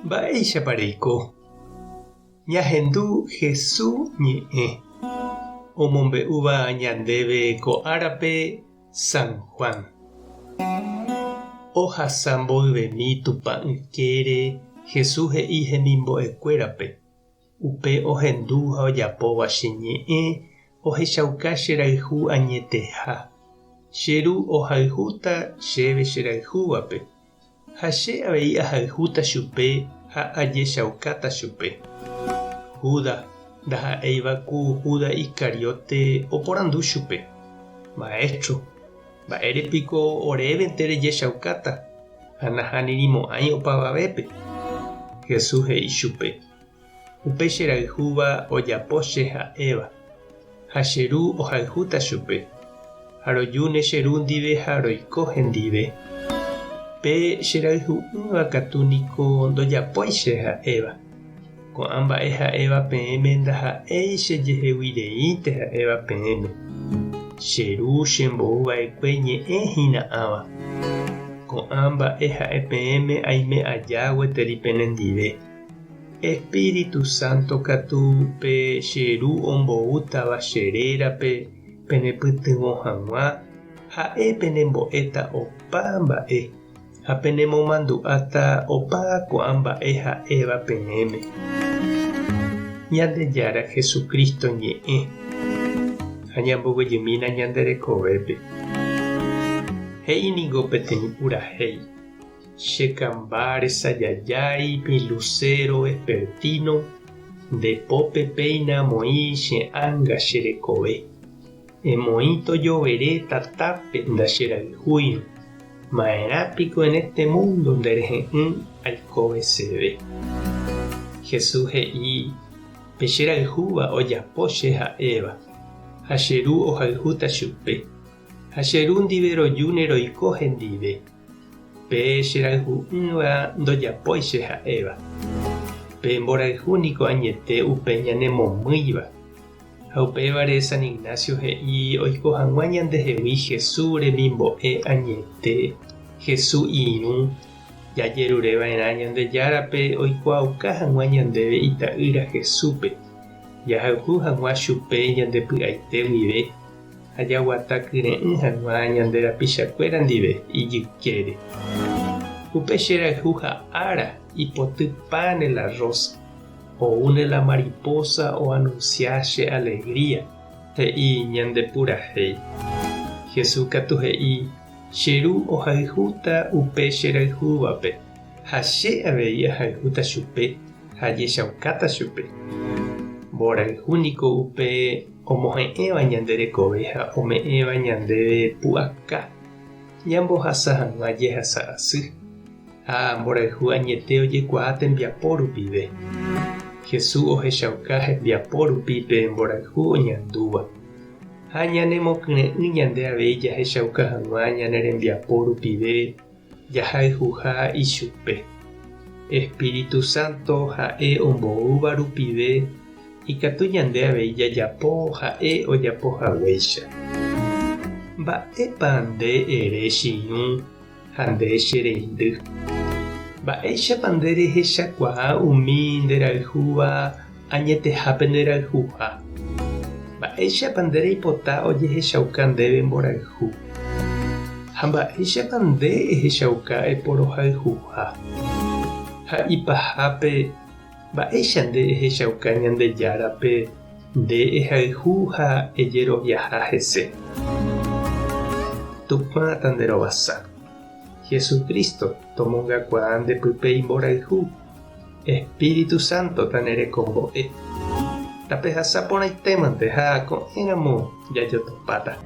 Mba'éichapareiko. Ñahendu Jesús ñe'ẽ omombe'úva ñandéve ko árape San Juan. Ohasa mboyvemi tupã'ykére Jesús he'i hemimbo'ekuérape. Upe ohendu ha ojapóva che ñe'ẽ ohechauka che rayhu añeteha. Che ru ohayhúta chéve che rayhúvape. Ha che avei ahayhúta chupe ha ajechaukáta chupe. Judas ndaha'éivaku Judas Iscariote oporandu chupe. Maestro, mba'érepiko orévente rejechaukáta ha nahánirimo'ãi opavavépe. Jesús he'i chupe. Upe che rayhúva ojapo che ha'éva. Ha che ru ohayhúta chupe. Ha rojúne che ru ndive ha roiko hendive. Pe che rayhu'ỹva katu niko ndojapói che ha'éva. Ko'ã mba'e ha'éva peẽme ndaha'éi chejeheguireíte ha'éva peẽme. Che ru chembo'uva'ekue ñe'ẽ hina'ãva. Ko'ã mba'e ha'e peẽme aime aja gueteri penendive. Espíritu Santo katu pe che ru omboútava cherérape penepytyvõ hag̃ua ha'e penembo'éta opa mba'e ha penemomandu'áta opa ko'ã mba'e ha'éva peẽme. Ñandejára Jesucristo ñe'ẽ ha ñamboguejymína ñande rekovépe. He'íniko peteĩ purahéi. Chekamba resajajái pilucero vespertino ndepópe péina moĩ che ánga che rekove. Emoĩ tojovere tatápe ndacherayhúirõ. Maerãpiko en este mundo nderehe'ỹ aikoveceve. Jesús he'i pe che rayhúva ojapo che ha'éva. Ha che ru ohayhúta chupe. Ha che ru ndive rojúne roiko hendive. Pe che rayhu'ỹva ndojapói che ha'éva. Pe mborayhúniko añete upe ñanemomýiva. Ha upévare San Ignacio he'i oiko hag̃ua ñandehegui Jesús remimbo'e añete Jesús irũ jajerureva'erã Ñandejárape oikuaauka hag̃ua ñandéve ita'ýra Jesúspe. Jahayhu hag̃ua chupe ñandepy'aite guive ha jaguata kyre'ỹ hag̃ua ñande rapichakuéra ndive ijykére. Upe che rayhu ha ára ipoty pan en la rosa o une la mariposa o anunciache alegría he'i ñande purahéi. Jesús katu he'i che ru ohayhúta upe che rayhúvape ha che avei ahayhúta chupe ha jechaukáta chupe. Mborayhúniko upe omohe'ẽva ñande rekove ha ome'ẽva ñandéve pu'aka ñambohasa hag̃ua jehasa asy ha mborayhu añete ojekuaa tembiapo rupive. Jesús ohechauka hembiapo rupi pe mborayhu oñandúva. Ha ñanemokyre'ỹ ñande avei jahechauka hag̃ua ñane rembiapo rupive jahayhuha ichupe. Espíritu Santo ha'e omboúva rupive ikatu ñande avei jajapo ha'e ojapohaguéicha. Mba'épa nde ere chiñu ha nde chereindy. Mba'éichapa nde rehechakuaa umi nderayhúva añetehápe nderayhuha. Mba'éichapa nde reipota ojehechauka ndéve mborayhu. Ha mba'éichapa nde ehechauka eporohayhuha. Ha ipahápe mba'éicha nde ehechauka Ñandejárape nde ehayhu ha ejeroviaha hese. Tupãta nderovasa. Jesucristo tomongakuaa ndepypéi mborayhu. Espíritu Santo tanerekombo'e. Tapehasa porãitémante ha ko'ẽramo jajotopáta.